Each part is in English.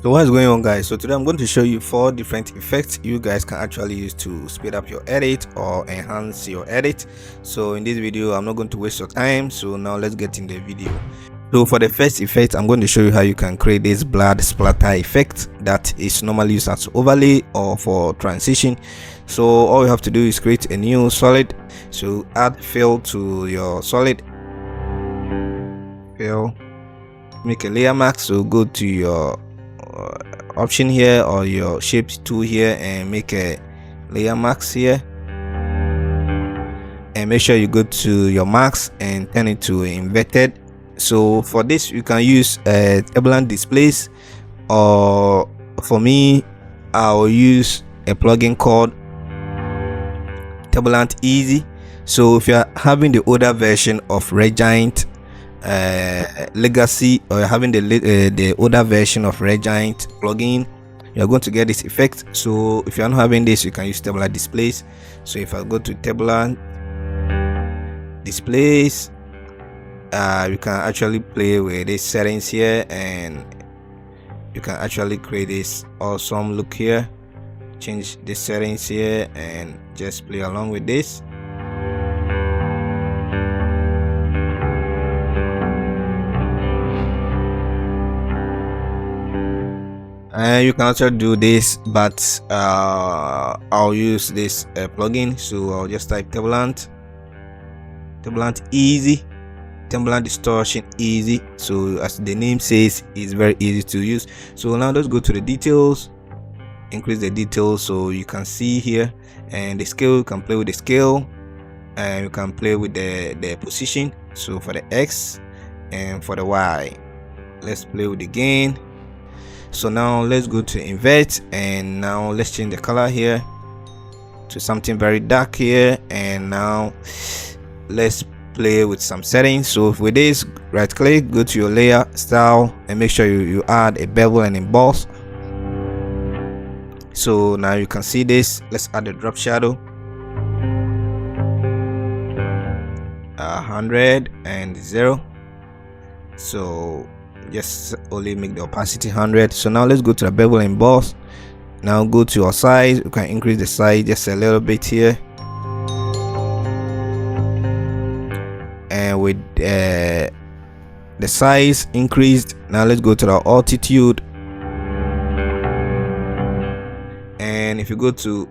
So what is going on, guys? So today I'm going to show you 4 different effects you guys can actually use to speed up your edit or enhance your edit. So in this video I'm not going to waste your time, so now let's get in the video. So for the first effect, I'm going to show you how you can create this blood splatter effect that is normally used as overlay or for transition. So all you have to do is create a new solid. So add fill to your solid, fill, make a layer mask. So go to your option here or your shapes tool here and make a layer mask here, and make sure you go to your mask and turn it to inverted. So for this you can use turbulent displays, or for me I'll use a plugin called Turbulent Easy. So if you're having the older version of RYZEN legacy, or having the older version of RYZEN plugin, you're going to get this effect. So if you're not having this, you can use turbulent displays. So if I go to turbulent displays, you can actually play with these settings here, and you can actually create this awesome look here. Change the settings here and just play along with this. And you can also do this, but I'll use this plugin. So I'll just type turbulent easy, turbulent distortion easy. So as the name says, it's very easy to use. So now let's go to the details, increase the details so you can see here, and the scale, you can play with the scale, and you can play with the position. So for the X and for the Y, let's play with the gain. So now let's go to invert, and now let's change the color here to something very dark here, and now let's play with some settings. So with this, right click, go to your layer style, and make sure you add a bevel and emboss. So now you can see this. Let's add a drop shadow, 100 and 0. So just only make the opacity 100. So now let's go to the bevel and emboss. Now go to your size. You can increase the size just a little bit here, and with the size increased, now let's go to the altitude, and if you go to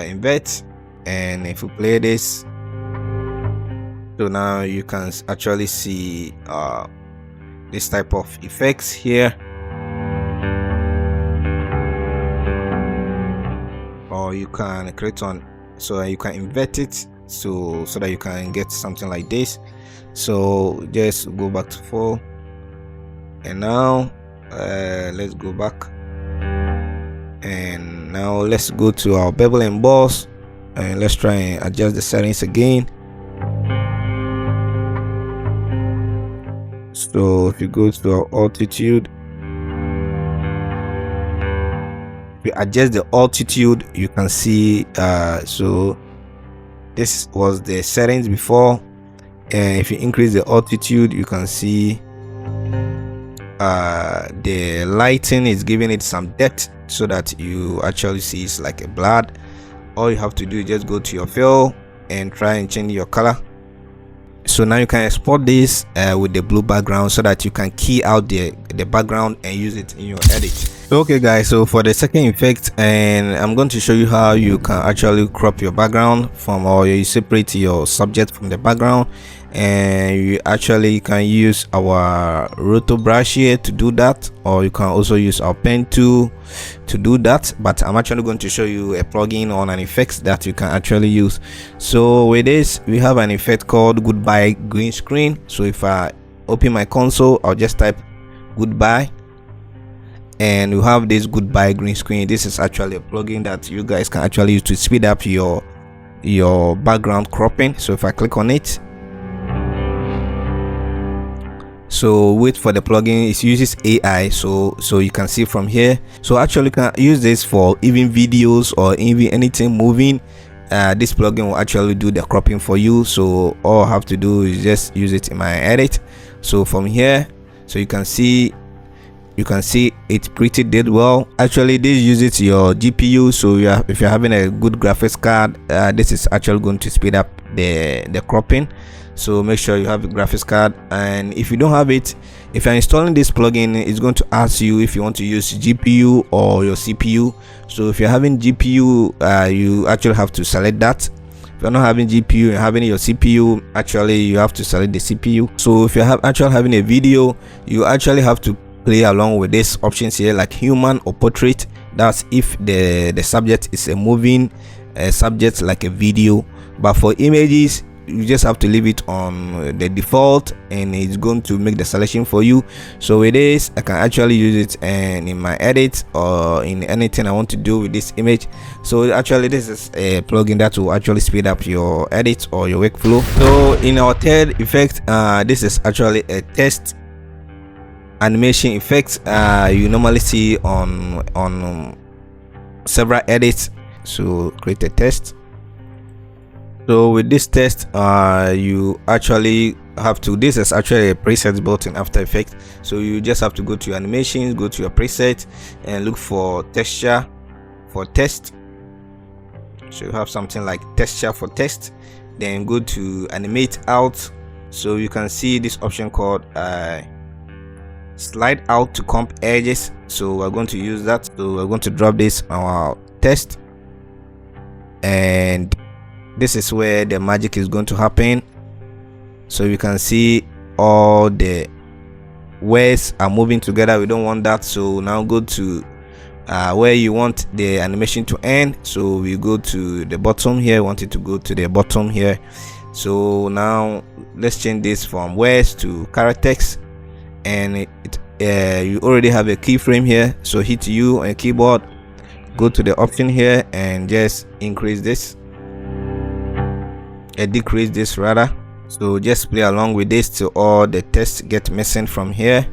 invert, and if you play this, so now you can actually see this type of effects here, or you can create on, so you can invert it so that you can get something like this. So just go back to 4, and now let's go back, and now let's go to our bevel and emboss, and let's try and adjust the settings again. So if you go to our altitude, if you adjust the altitude, you can see so this was the settings before, and if you increase the altitude, you can see the lighting is giving it some depth so that you actually see it's like a blood. All you have to do is just go to your fill and try and change your color. So now you can export this with the blue background so that you can key out the background and use it in your edit. Okay guys, so for the second effect, and I'm going to show you how you can actually crop your background from, or you separate your subject from the background, and you actually can use our roto brush here to do that, or you can also use our pen tool to do that, but I'm actually going to show you a plugin on an effect that you can actually use. So with this, we have an effect called goodbye green screen. So if I open my console, I'll just type goodbye, and you have this goodbye green screen. This is actually a plugin that you guys can actually use to speed up your background cropping. So if I click on it, so wait for the plugin, it uses AI, so you can see from here. So actually you can use this for even videos or even anything moving. This plugin will actually do the cropping for you. So all I have to do is just use it in my edit. So from here, so you can see you can see it pretty did well. Actually, this uses your GPU, so if you're having a good graphics card, this is actually going to speed up the cropping. So make sure you have a graphics card, and if you don't have it, if you're installing this plugin, it's going to ask you if you want to use GPU or your CPU. So if you're having GPU, you actually have to select that. If you're not having GPU and having your CPU, actually you have to select the CPU. So if you're actually having a video, you actually have to play along with these options here, like human or portrait. That's if the subject is a moving subject like a video. But for images, you just have to leave it on the default, and it's going to make the selection for you. So with this, I can actually use it and in my edit or in anything I want to do with this image. So actually this is a plugin that will actually speed up your edit or your workflow. So in our third effect, this is actually a test animation effect you normally see on several edits. So create a test. So with this test, you actually have to, this is actually a preset built in After Effects. So you just have to go to your animations, go to your preset, and look for texture for test. So you have something like texture for test, then go to animate out. So you can see this option called slide out to comp edges. So we're going to use that. So we're going to drop this on our test, and this is where the magic is going to happen. So you can see all the words are moving together. We don't want that. So now go to where you want the animation to end. So we go to the bottom here. Want it to go to the bottom here. So now let's change this from words to characters, and you already have a keyframe here. So hit U on your keyboard, go to the option here and just increase this, decrease this rather. So just play along with this till all the text get missing from here.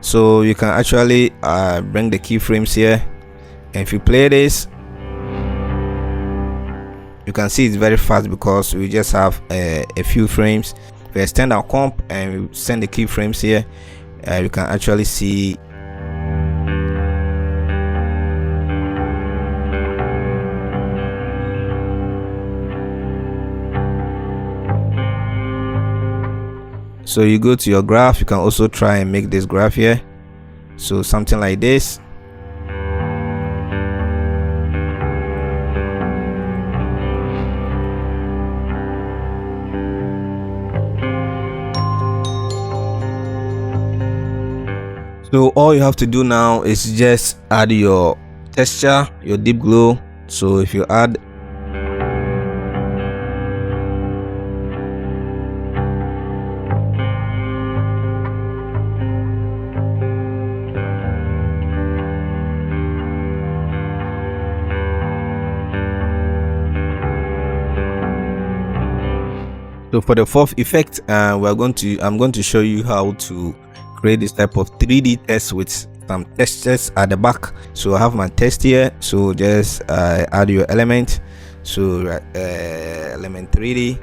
So you can actually bring the keyframes here, and if you play this, you can see it's very fast because we just have a few frames. If we extend our comp and we send the keyframes here, you can actually see So you go to your graph. You can also try and make this graph here, so something like this. So all you have to do now is just add your texture, your deep glow. So if you add So for the fourth effect, I'm going to show you how to create this type of 3D test with some textures at the back. So I have my test here. So just add your element. So element 3D.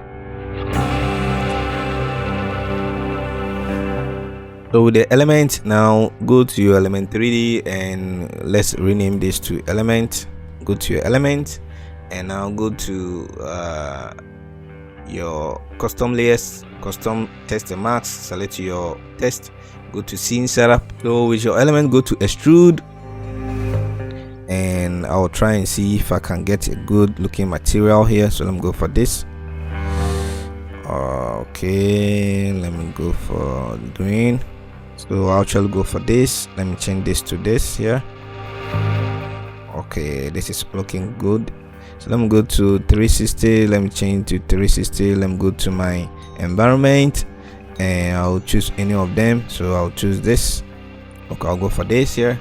So with the element, now go to your element 3D and let's rename this to element. Go to your element and now go to your custom layers, custom test and mask, select your test, go to scene setup. So with your element, go to extrude, and I'll try and see if I can get a good looking material here. So let me go for this. Okay, let me go for green. So I'll actually go for this. Let me change this to this here. Okay, this is looking good. So let me go to 360. Let me change to 360. Let me go to my environment and I'll choose any of them. So I'll choose this. Okay, I'll go for this here.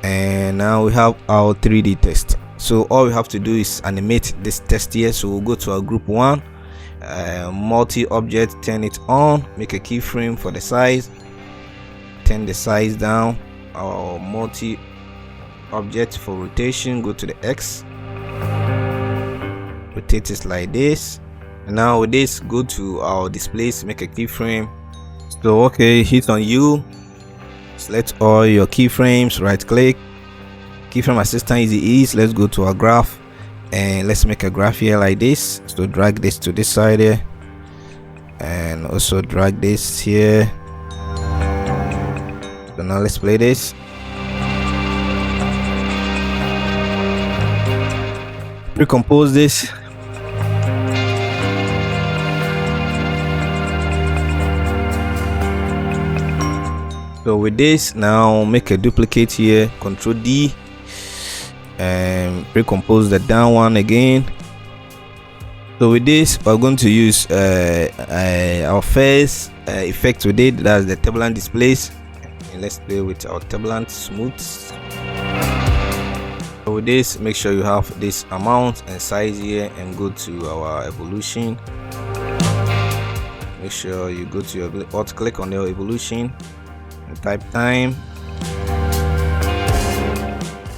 And now we have our 3D test. So all we have to do is animate this test here. So we'll go to our group 1, multi-object, turn it on, make a keyframe for the size, turn the size down. Our multi-object for rotation, go to the X, rotate it like this. And now with this, go to our displays, make a keyframe. So okay, hit on U, select all your keyframes, right click, keyframe assistant easy ease. Let's go to our graph and let's make a graph here like this. So drag this to this side here and also drag this here. So now let's play this. Recompose this. So with this, now make a duplicate here, Control D, and recompose the down one again. So with this, we're going to use our first effect we did, that's the turbulent displays. And let's play with our turbulent smooth. So with this, make sure you have this amount and size here and go to our evolution. Make sure you go to your alt click on your evolution and type time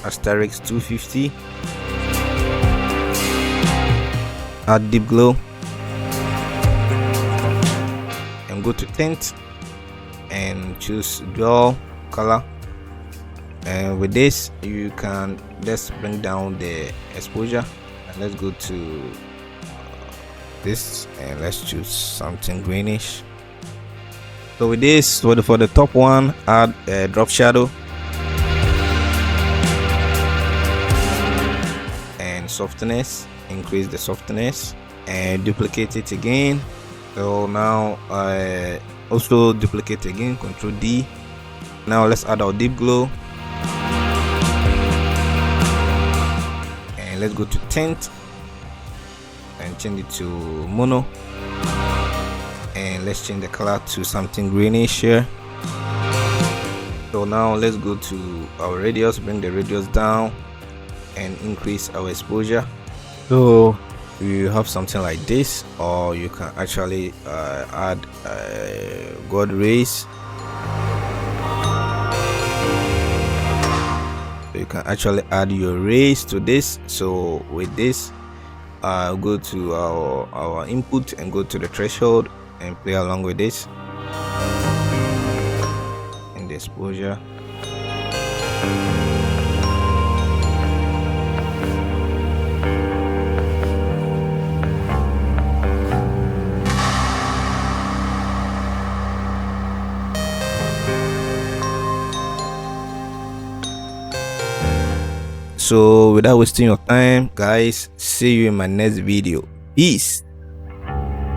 asterisk 250. Add deep glow and go to tint and choose dual color. And with this, you can just bring down the exposure and let's go to this and let's choose something greenish. So with this, for the top one, add a drop shadow and softness, increase the softness and duplicate it again. So now I also duplicate again, Control D. Now let's add our deep glow and let's go to tint and change it to mono. And let's change the color to something greenish here. So now let's go to our radius, bring the radius down and increase our exposure. So you have something like this, or you can actually add God rays. So you can actually add your rays to this. So with this, go to our input and go to the threshold and play along with this in the exposure. So without wasting your time, guys, see you in my next video. Peace.